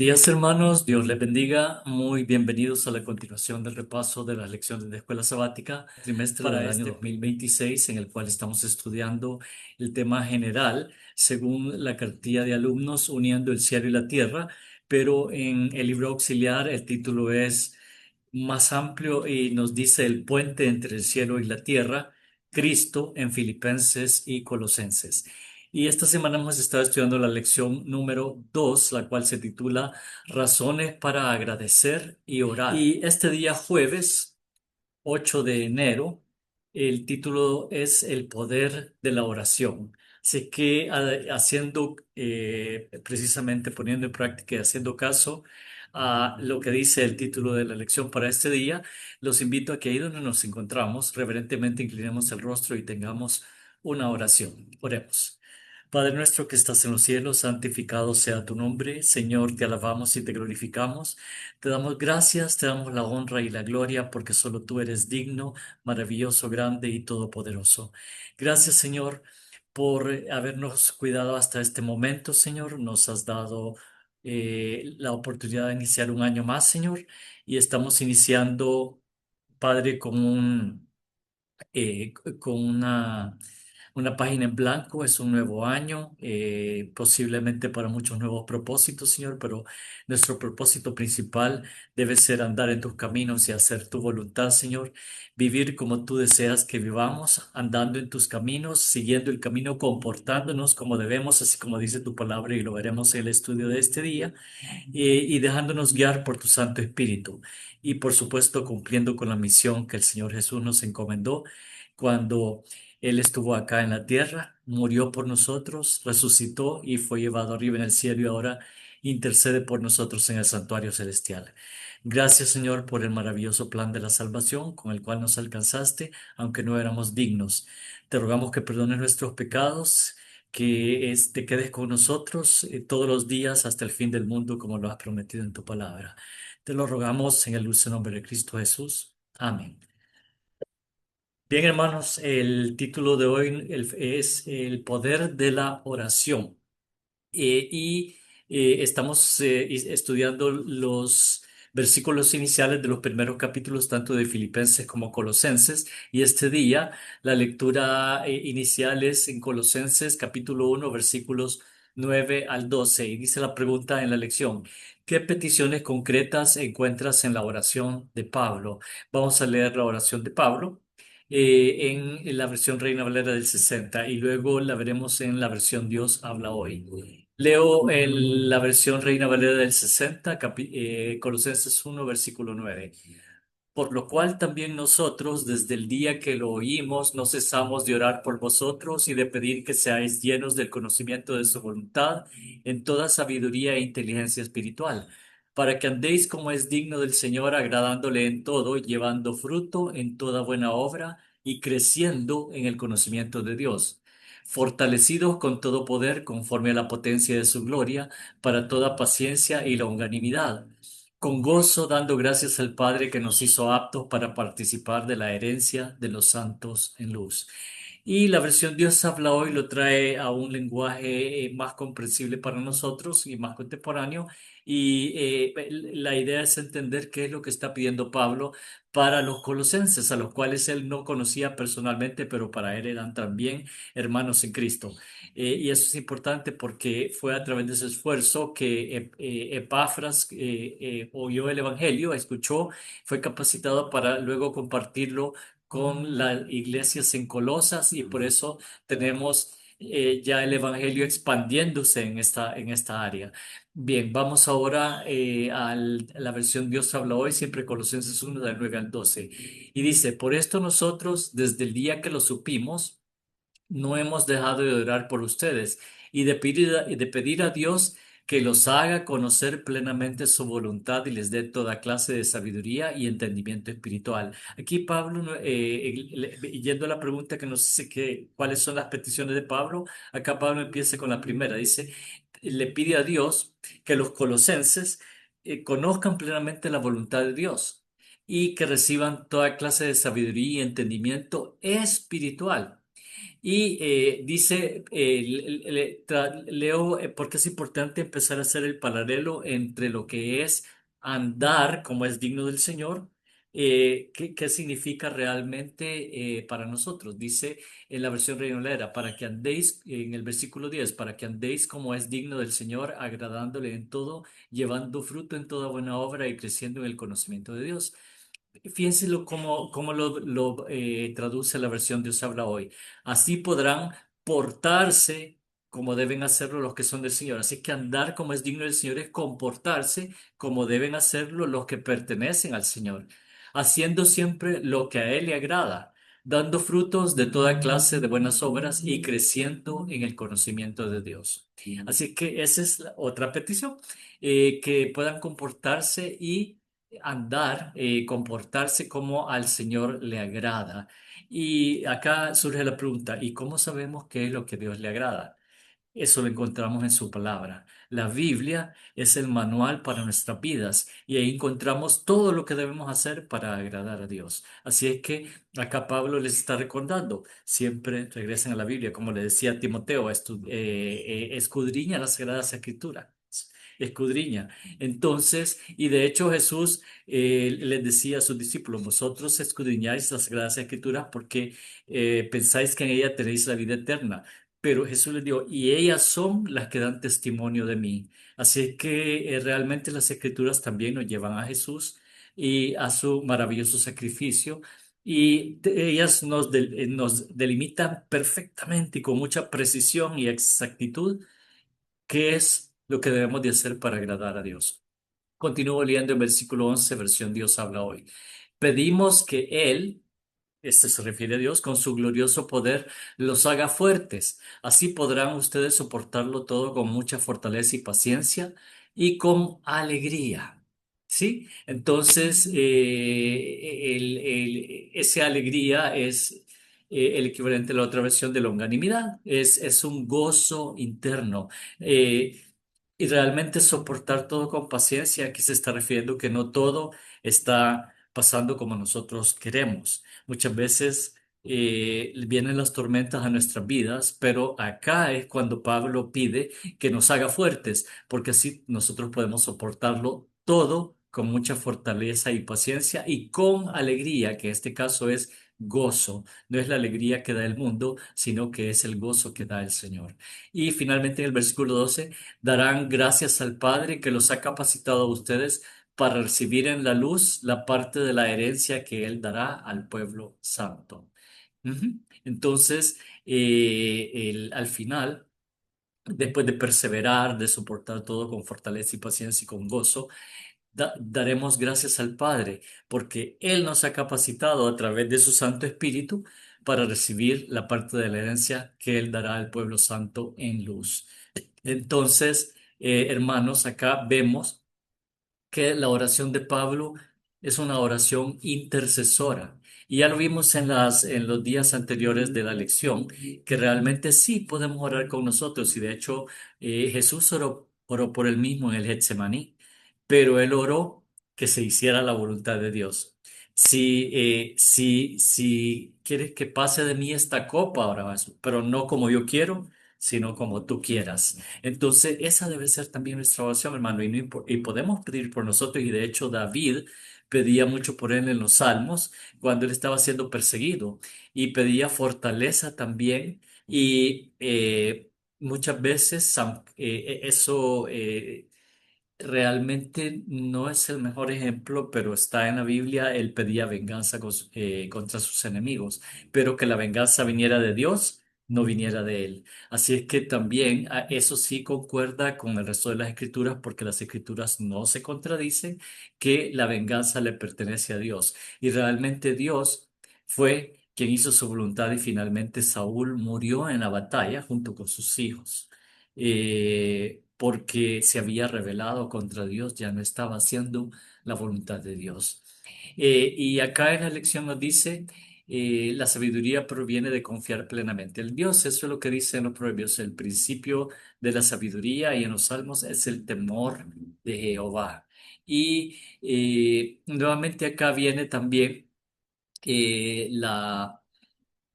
Días, hermanos, Dios les bendiga. Muy bienvenidos a la continuación del repaso de las lecciones de escuela sabática, trimestre del año 2026, en el cual estamos estudiando el tema general según la cartilla de alumnos uniendo el cielo y la tierra, pero en el libro auxiliar el título es más amplio y nos dice el puente entre el cielo y la tierra, Cristo en Filipenses y Colosenses. Y esta semana hemos estado estudiando la lección número 2, la cual se titula Razones para agradecer y orar. Y este día jueves 8 de enero, el título es El poder de la oración. Así que haciendo, precisamente poniendo en práctica y haciendo caso a lo que dice el título de la lección para este día, los invito a que ahí donde nos encontramos, reverentemente inclinemos el rostro y tengamos una oración. Oremos. Padre nuestro que estás en los cielos, santificado sea tu nombre. Señor, te alabamos y te glorificamos. Te damos gracias, te damos la honra y la gloria porque solo tú eres digno, maravilloso, grande y todopoderoso. Gracias, Señor, por habernos cuidado hasta este momento, Señor. Nos has dado la oportunidad de iniciar un año más, Señor, y estamos iniciando, Padre, con una página en blanco. Es un nuevo año, posiblemente para muchos nuevos propósitos, Señor, pero nuestro propósito principal debe ser andar en tus caminos y hacer tu voluntad, Señor. Vivir como tú deseas que vivamos, andando en tus caminos, siguiendo el camino, comportándonos como debemos, así como dice tu palabra, y lo veremos en el estudio de este día, y dejándonos guiar por tu Santo Espíritu. Y por supuesto, cumpliendo con la misión que el Señor Jesús nos encomendó cuando Él estuvo acá en la tierra, murió por nosotros, resucitó y fue llevado arriba en el cielo y ahora intercede por nosotros en el santuario celestial. Gracias, Señor, por el maravilloso plan de la salvación con el cual nos alcanzaste, aunque no éramos dignos. Te rogamos que perdones nuestros pecados, que te quedes con nosotros todos los días hasta el fin del mundo, como lo has prometido en tu palabra. Te lo rogamos en el dulce nombre de Cristo Jesús. Amén. Bien, hermanos, el título de hoy es El poder de la oración. Estamos estudiando los versículos iniciales de los primeros capítulos, tanto de Filipenses como Colosenses. Y este día la lectura inicial es en Colosenses capítulo 1, versículos 9 al 12. Y dice la pregunta en la lección: ¿qué peticiones concretas encuentras en la oración de Pablo? Vamos a leer la oración de Pablo en la versión Reina Valera del 60 y luego la veremos en la versión Dios habla hoy. Leo la versión Reina Valera del 60, Colosenses 1, versículo 9. Por lo cual también nosotros, desde el día que lo oímos, no cesamos de orar por vosotros y de pedir que seáis llenos del conocimiento de su voluntad en toda sabiduría e inteligencia espiritual, para que andéis como es digno del Señor, agradándole en todo, llevando fruto en toda buena obra y creciendo en el conocimiento de Dios, fortalecidos con todo poder conforme a la potencia de su gloria, para toda paciencia y longanimidad, con gozo dando gracias al Padre que nos hizo aptos para participar de la herencia de los santos en luz. Y la versión Dios habla hoy lo trae a un lenguaje más comprensible para nosotros y más contemporáneo. Y la idea es entender qué es lo que está pidiendo Pablo para los colosenses, a los cuales él no conocía personalmente, pero para él eran también hermanos en Cristo. Y eso es importante porque fue a través de ese esfuerzo que Epafras oyó el Evangelio, escuchó, fue capacitado para luego compartirlo con las iglesias en Colosas, y por eso tenemos ya el Evangelio expandiéndose en esta área. Bien, vamos ahora a la versión Dios habla hoy, siempre Colosenses 1, del 9 al 12. Y dice: por esto nosotros, desde el día que lo supimos, no hemos dejado de orar por ustedes y de pedir a Dios que los haga conocer plenamente su voluntad y les dé toda clase de sabiduría y entendimiento espiritual. Aquí Pablo, yendo a la pregunta que nos dice cuáles son las peticiones de Pablo, acá Pablo empieza con la primera. Dice, le pide a Dios que los colosenses conozcan plenamente la voluntad de Dios y que reciban toda clase de sabiduría y entendimiento espiritual. Y dice, leo, porque es importante empezar a hacer el paralelo entre lo que es andar como es digno del Señor, qué significa realmente para nosotros. Dice en la versión Reina Valera, para que andéis, en el versículo 10 para que andéis como es digno del Señor, agradándole en todo, llevando fruto en toda buena obra y creciendo en el conocimiento de Dios. Fíjense cómo lo traduce la versión Dios habla hoy. Así podrán portarse como deben hacerlo los que son del Señor. Así que andar como es digno del Señor es comportarse como deben hacerlo los que pertenecen al Señor, haciendo siempre lo que a Él le agrada, dando frutos de toda clase de buenas obras y creciendo en el conocimiento de Dios. Así que esa es la otra petición, que puedan comportarse y andar, comportarse como al Señor le agrada. Y acá surge la pregunta, ¿y cómo sabemos qué es lo que Dios le agrada? Eso lo encontramos en su palabra. La Biblia es el manual para nuestras vidas y ahí encontramos todo lo que debemos hacer para agradar a Dios. Así es que acá Pablo les está recordando, siempre regresen a la Biblia, como le decía a Timoteo, escudriña las Sagradas Escrituras. Escudriña. Entonces, y de hecho Jesús les decía a sus discípulos, vosotros escudriñáis las Sagradas Escrituras porque pensáis que en ella tenéis la vida eterna. Pero Jesús les dijo, y ellas son las que dan testimonio de mí. Así que realmente las escrituras también nos llevan a Jesús y a su maravilloso sacrificio. Y ellas nos delimitan perfectamente y con mucha precisión y exactitud qué es lo que debemos de hacer para agradar a Dios. Continúo leyendo en versículo 11 versión Dios habla hoy. Pedimos que Él, este se refiere a Dios, con su glorioso poder los haga fuertes. Así podrán ustedes soportarlo todo con mucha fortaleza y paciencia y con alegría. ¿Sí? Entonces, esa alegría es el equivalente a la otra versión de longanimidad. Es un gozo interno. Eh, y realmente soportar todo con paciencia, aquí se está refiriendo que no todo está pasando como nosotros queremos. Muchas veces vienen las tormentas a nuestras vidas, pero acá es cuando Pablo pide que nos haga fuertes, porque así nosotros podemos soportarlo todo con mucha fortaleza y paciencia y con alegría, que en este caso es gozo. No es la alegría que da el mundo, sino que es el gozo que da el Señor. Y finalmente en el versículo 12 darán gracias al Padre que los ha capacitado a ustedes para recibir en la luz la parte de la herencia que Él dará al pueblo santo. Ujú. Entonces, al final, después de perseverar, de soportar todo con fortaleza y paciencia y con gozo, daremos gracias al Padre, porque Él nos ha capacitado a través de su Santo Espíritu para recibir la parte de la herencia que Él dará al pueblo santo en luz. Entonces, hermanos, acá vemos que la oración de Pablo es una oración intercesora. Y ya lo vimos en los días anteriores de la lección, que realmente sí podemos orar con nosotros. Y de hecho, Jesús oró por él mismo en el Getsemaní, pero él oró que se hiciera la voluntad de Dios. Si quieres que pase de mí esta copa ahora, pero no como yo quiero, sino como tú quieras. Entonces, esa debe ser también nuestra oración, hermano, y podemos pedir por nosotros, y de hecho David pedía mucho por él en los Salmos cuando él estaba siendo perseguido, y pedía fortaleza también, y muchas veces eso realmente no es el mejor ejemplo, pero está en la Biblia. Él pedía venganza contra sus enemigos, pero que la venganza viniera de Dios, no viniera de él. Así es que también eso sí concuerda con el resto de las escrituras, porque las escrituras no se contradicen, que la venganza le pertenece a Dios. Y realmente Dios fue quien hizo su voluntad y finalmente Saúl murió en la batalla junto con sus hijos, porque se había rebelado contra Dios, ya no estaba haciendo la voluntad de Dios. Y acá en la lección nos dice, la sabiduría proviene de confiar plenamente en Dios. Eso es lo que dice en los Proverbios. El principio de la sabiduría y en los Salmos es el temor de Jehová. Y nuevamente acá viene también la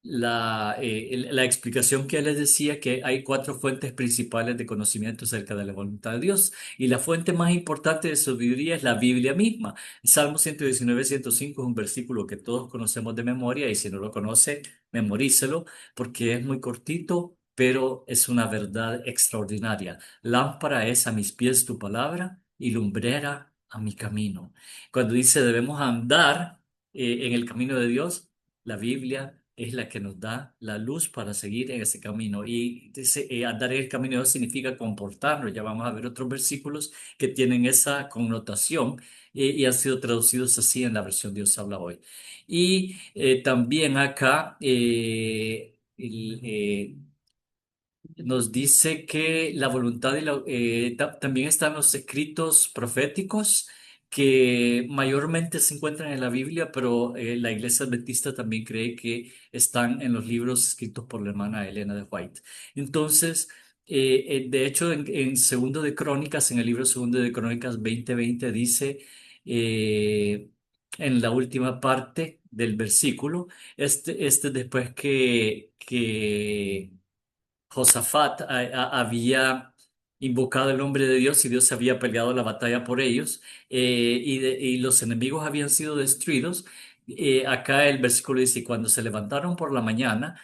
la explicación que él les decía que hay cuatro fuentes principales de conocimiento acerca de la voluntad de Dios. Y la fuente más importante de sabiduría es la Biblia misma. Salmo 119, 105 es un versículo que todos conocemos de memoria y si no lo conoce, memorícelo porque es muy cortito, pero es una verdad extraordinaria. Lámpara es a mis pies tu palabra y lumbrera a mi camino. Cuando dice debemos andar en el camino de Dios, la Biblia es la que nos da la luz para seguir en ese camino. Y dice, andar en el camino de Dios significa comportarnos. Ya vamos a ver otros versículos que tienen esa connotación y han sido traducidos así en la versión Dios habla hoy. Y también acá nos dice que la voluntad y también están los escritos proféticos que mayormente se encuentran en la Biblia, pero la Iglesia Adventista también cree que están en los libros escritos por la hermana Elena de White. Entonces, de hecho, en Segundo de Crónicas, en el libro Segundo de Crónicas 20:20 dice, en la última parte del versículo, este después que Josafat había invocado el nombre de Dios y Dios había peleado la batalla por ellos y los enemigos habían sido destruidos. Acá el versículo dice, cuando se levantaron por la mañana,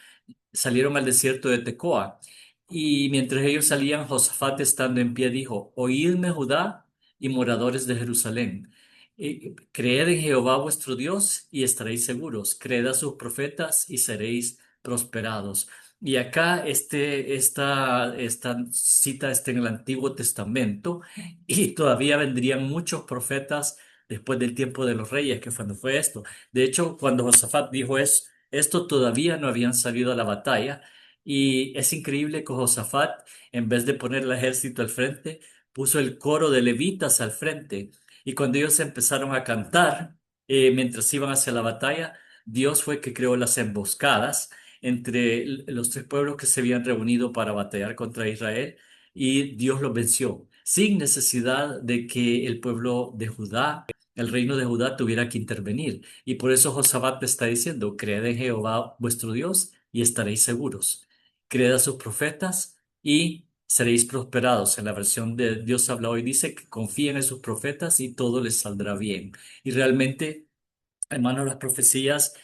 salieron al desierto de Tecoa. Y mientras ellos salían, Josafat estando en pie dijo, oídme Judá y moradores de Jerusalén. Creed en Jehová vuestro Dios y estaréis seguros. Creed a sus profetas y seréis prosperados. Y acá esta cita está en el Antiguo Testamento y todavía vendrían muchos profetas después del tiempo de los reyes, que cuando fue esto. De hecho, cuando Josafat dijo eso, esto todavía no habían salido a la batalla y es increíble que Josafat, en vez de poner el ejército al frente, puso el coro de levitas al frente. Y cuando ellos empezaron a cantar, mientras iban hacia la batalla, Dios fue que creó las emboscadas entre los tres pueblos que se habían reunido para batallar contra Israel y Dios los venció, sin necesidad de que el pueblo de Judá, el reino de Judá tuviera que intervenir. Y por eso Josafat te está diciendo, creed en Jehová vuestro Dios y estaréis seguros. Creed a sus profetas y seréis prosperados. En la versión de Dios habla hoy dice que confíen en sus profetas y todo les saldrá bien. Y realmente, hermanos, las profecías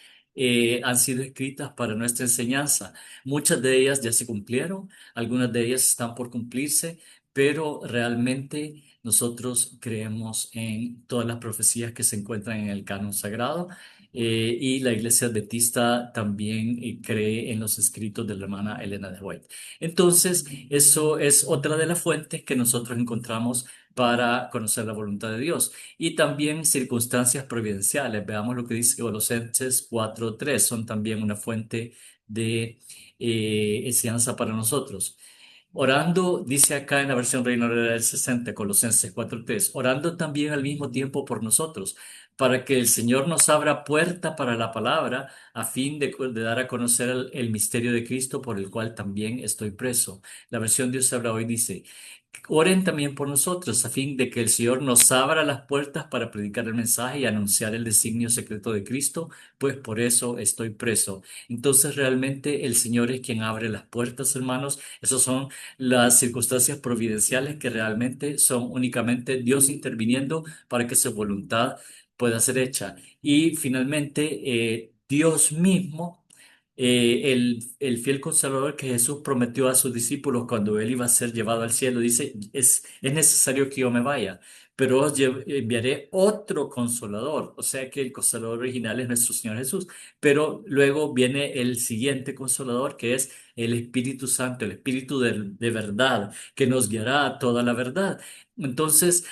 han sido escritas para nuestra enseñanza. Muchas de ellas ya se cumplieron, algunas de ellas están por cumplirse, pero realmente nosotros creemos en todas las profecías que se encuentran en el canon sagrado. Y la Iglesia Adventista también cree en los escritos de la hermana Elena de White. Entonces, eso es otra de las fuentes que nosotros encontramos para conocer la voluntad de Dios y también circunstancias providenciales. Veamos lo que dice Colosenses 4:3, son también una fuente de enseñanza para nosotros. Orando, dice acá en la versión Reina Valera del 60, Colosenses 4:3, orando también al mismo tiempo por nosotros, para que el Señor nos abra puerta para la palabra, a fin de dar a conocer el misterio de Cristo, por el cual también estoy preso. La versión Dios habla hoy dice, oren también por nosotros, a fin de que el Señor nos abra las puertas para predicar el mensaje y anunciar el designio secreto de Cristo, pues por eso estoy preso. Entonces realmente el Señor es quien abre las puertas, hermanos. Esos son las circunstancias providenciales que realmente son únicamente Dios interviniendo para que su voluntad pueda ser hecha. Y finalmente, Dios mismo, el fiel consolador que Jesús prometió a sus discípulos cuando él iba a ser llevado al cielo, dice, es necesario que yo me vaya, pero os enviaré otro consolador. O sea que el consolador original es nuestro Señor Jesús, pero luego viene el siguiente consolador que es el Espíritu Santo, el Espíritu de verdad, que nos guiará a toda la verdad. Entonces,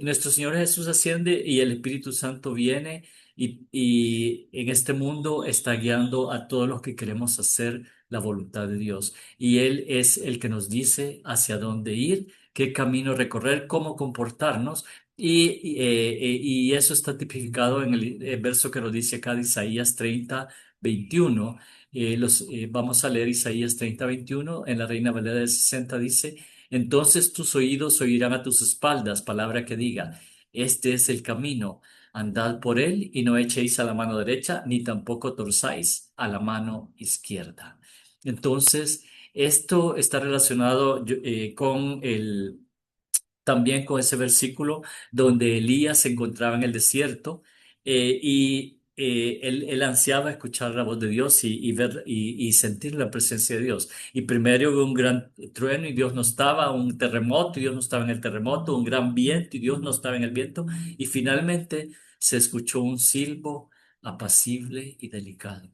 nuestro Señor Jesús asciende y el Espíritu Santo viene y en este mundo está guiando a todos los que queremos hacer la voluntad de Dios. Y Él es el que nos dice hacia dónde ir, qué camino recorrer, cómo comportarnos. Y eso está tipificado en el verso que nos dice acá de Isaías 30:21. Vamos a leer Isaías 30:21 en la Reina Valera del 60 dice, entonces tus oídos oirán a tus espaldas, palabra que diga. este es el camino, andad por él y no echéis a la mano derecha, ni tampoco torzáis a la mano izquierda. Entonces, esto está relacionado con también con ese versículo donde Elías se encontraba en el desierto y él ansiaba escuchar la voz de Dios y ver y sentir la presencia de Dios. Y primero hubo un gran trueno y Dios no estaba, un terremoto y Dios no estaba en el terremoto, un gran viento y Dios no estaba en el viento. Y finalmente se escuchó un silbo apacible y delicado.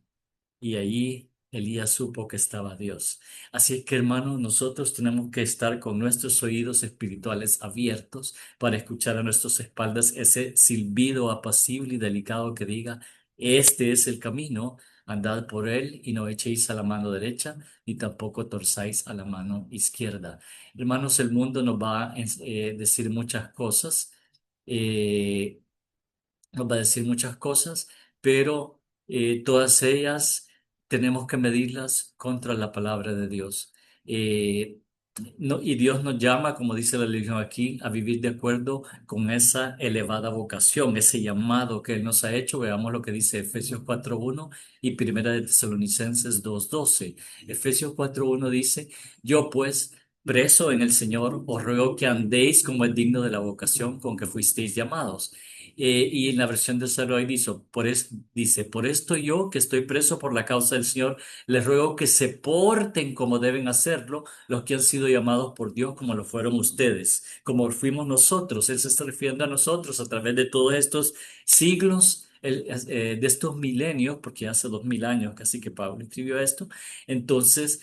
Y allí Elías supo que estaba Dios. Así es que, hermanos, nosotros tenemos que estar con nuestros oídos espirituales abiertos para escuchar a nuestras espaldas ese silbido apacible y delicado que diga, este es el camino, andad por él y no echéis a la mano derecha, ni tampoco torzáis a la mano izquierda. Hermanos, el mundo nos va a decir muchas cosas. eh, Nos va a decir muchas cosas, pero todas ellas tenemos que medirlas contra la palabra de Dios. Eh, no, y Dios nos llama, como dice la religión aquí, a vivir de acuerdo con esa elevada vocación, ese llamado que Él nos ha hecho. Veamos lo que dice Efesios 4:1 y Primera de Tesalonicenses 2:12. Efesios 4:1 dice, yo pues, preso en el Señor, os ruego que andéis como es digno de la vocación con que fuisteis llamados. Y en la versión de Saroy dice, por esto yo, que estoy preso por la causa del Señor, les ruego que se porten como deben hacerlo los que han sido llamados por Dios, como lo fueron ustedes, como fuimos nosotros. Él se está refiriendo a nosotros a través de todos estos siglos, de estos milenios, porque hace 2000 años casi que Pablo escribió esto. Entonces,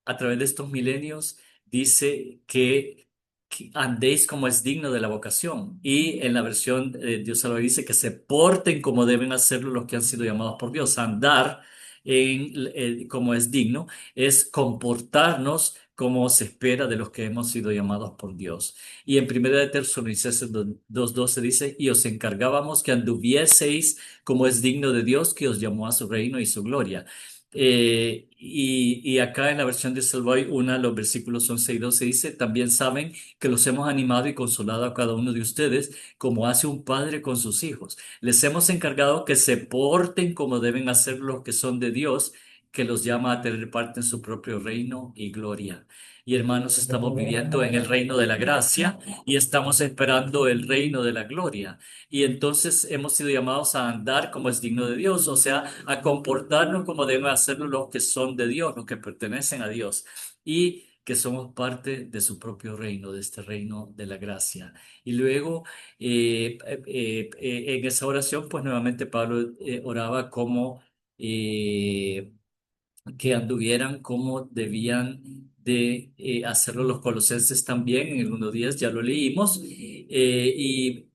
a través de estos milenios, dice que andéis como es digno de la vocación. Y en la versión Dios lo dice que se porten como deben hacerlo los que han sido llamados por Dios. Andar como es digno es comportarnos como se espera de los que hemos sido llamados por Dios. Y en Primera de Tesalonicenses 2:12 dice, y os encargábamos que anduvieseis como es digno de Dios que os llamó a su reino y su gloria. Y acá en la versión de Salvoy, una de los versículos 11 y 12 dice, también saben que los hemos animado y consolado a cada uno de ustedes, como hace un padre con sus hijos. Les hemos encargado que se porten como deben hacer los que son de Dios, que los llama a tener parte en su propio reino y gloria. Y hermanos, estamos viviendo en el reino de la gracia y estamos esperando el reino de la gloria. Y entonces hemos sido llamados a andar como es digno de Dios, o sea, a comportarnos como deben hacerlo los que son de Dios, los que pertenecen a Dios y que somos parte de su propio reino, de este reino de la gracia. Y luego, en esa oración, pues nuevamente Pablo oraba como que anduvieran como debían de hacerlo los colosenses también, en el 1:10 ya lo leímos, y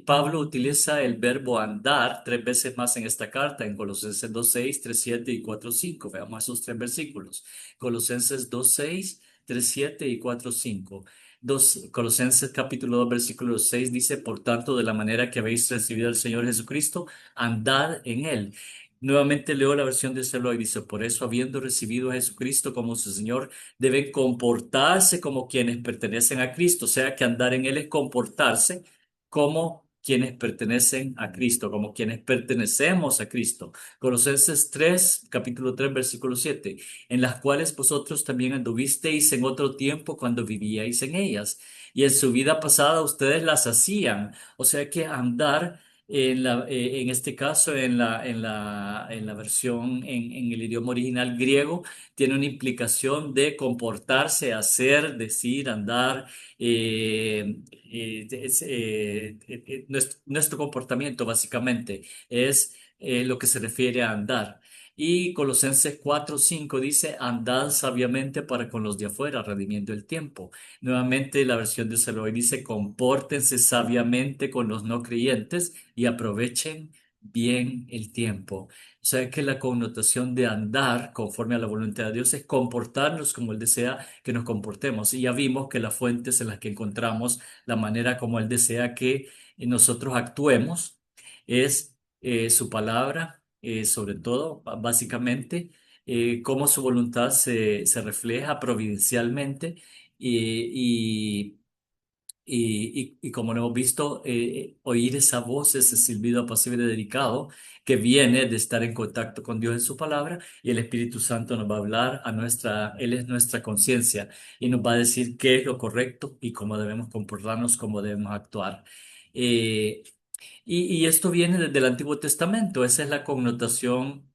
Pablo utiliza el verbo andar 3 veces más en esta carta, en Colosenses 2:6, 3:7 y 4:5. Veamos esos 3 versículos. Colosenses 2:6, 3:7 y 4:5. Colosenses capítulo 2 versículo 6 dice, por tanto, de la manera que habéis recibido al Señor Jesucristo, andad en él. Nuevamente leo la versión de Celoy, dice, por eso, habiendo recibido a Jesucristo como su Señor, deben comportarse como quienes pertenecen a Cristo, o sea que andar en Él es comportarse como quienes pertenecen a Cristo, como quienes pertenecemos a Cristo. Colosenses 3, capítulo 3, versículo 7, en las cuales vosotros también anduvisteis en otro tiempo cuando vivíais en ellas, y en su vida pasada ustedes las hacían, o sea que andar en este caso, en la versión en el idioma original griego, tiene una implicación de comportarse, hacer, decir, andar. Nuestro comportamiento, básicamente, es lo que se refiere a andar. Y Colosenses 4:5 dice, andad sabiamente para con los de afuera, redimiendo el tiempo. Nuevamente la versión de Celoy dice, compórtense sabiamente con los no creyentes y aprovechen bien el tiempo. O sea que la connotación de andar conforme a la voluntad de Dios es comportarnos como Él desea que nos comportemos. Y ya vimos que las fuentes en las que encontramos la manera como Él desea que nosotros actuemos es su palabra, sobre todo, básicamente, cómo su voluntad se refleja providencialmente y, y como lo hemos visto, oír esa voz, ese silbido apacible y delicado que viene de estar en contacto con Dios en su palabra, y el Espíritu Santo nos va a hablar a Él es nuestra conciencia y nos va a decir qué es lo correcto y cómo debemos comportarnos, cómo debemos actuar. Eh, y esto viene desde el Antiguo Testamento, esa es la connotación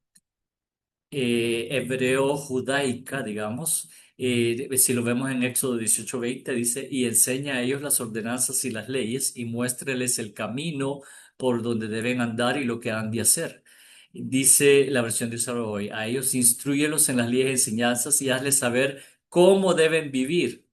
hebreo-judaica, digamos. Si lo vemos en Éxodo 18:20, dice, y enseña a ellos las ordenanzas y las leyes y muéstreles el camino por donde deben andar y lo que han de hacer. Dice la versión de Usar hoy, a ellos instruyelos en las leyes y enseñanzas y hazles saber cómo deben vivir.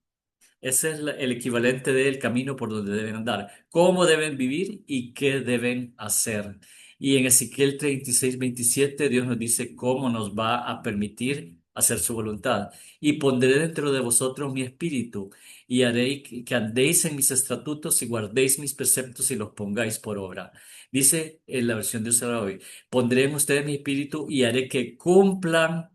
Ese es el equivalente del camino por donde deben andar, cómo deben vivir y qué deben hacer. Y en Ezequiel 36:27 Dios nos dice cómo nos va a permitir hacer su voluntad. Y pondré dentro de vosotros mi espíritu y haré que andéis en mis estatutos y guardéis mis preceptos y los pongáis por obra. Dice en la versión de usar hoy, pondré en ustedes mi espíritu y haré que cumplan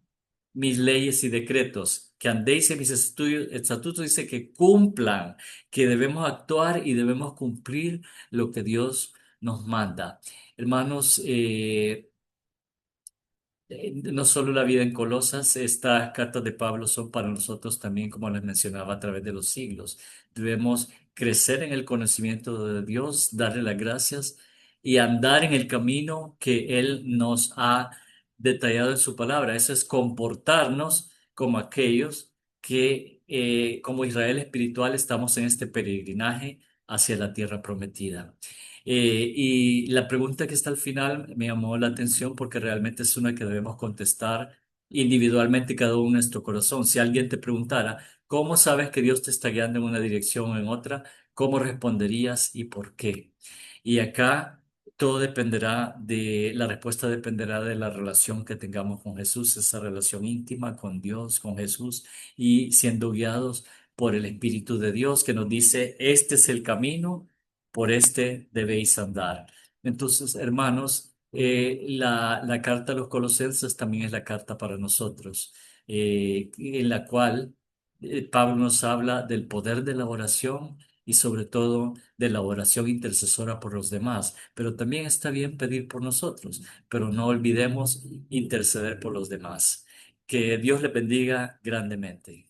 mis leyes y decretos, que andéis en mis estatutos, dice que cumplan, que debemos actuar y debemos cumplir lo que Dios nos manda. Hermanos, no solo la vida en Colosas, estas cartas de Pablo son para nosotros también, como les mencionaba, a través de los siglos. Debemos crecer en el conocimiento de Dios, darle las gracias y andar en el camino que Él nos ha detallado en su palabra. Eso es comportarnos como aquellos que, como Israel espiritual, estamos en este peregrinaje hacia la tierra prometida. Y la pregunta que está al final me llamó la atención porque realmente es una que debemos contestar individualmente cada uno en nuestro corazón. Si alguien te preguntara, ¿cómo sabes que Dios te está guiando en una dirección o en otra? ¿Cómo responderías y por qué? Y acá todo dependerá la respuesta dependerá de la relación que tengamos con Jesús, esa relación íntima con Dios, con Jesús, y siendo guiados por el Espíritu de Dios que nos dice, este es el camino, por este debéis andar. Entonces, hermanos, la carta a los Colosenses también es la carta para nosotros, en la cual Pablo nos habla del poder de la oración y sobre todo de la oración intercesora por los demás. Pero también está bien pedir por nosotros, pero no olvidemos interceder por los demás. Que Dios le bendiga grandemente.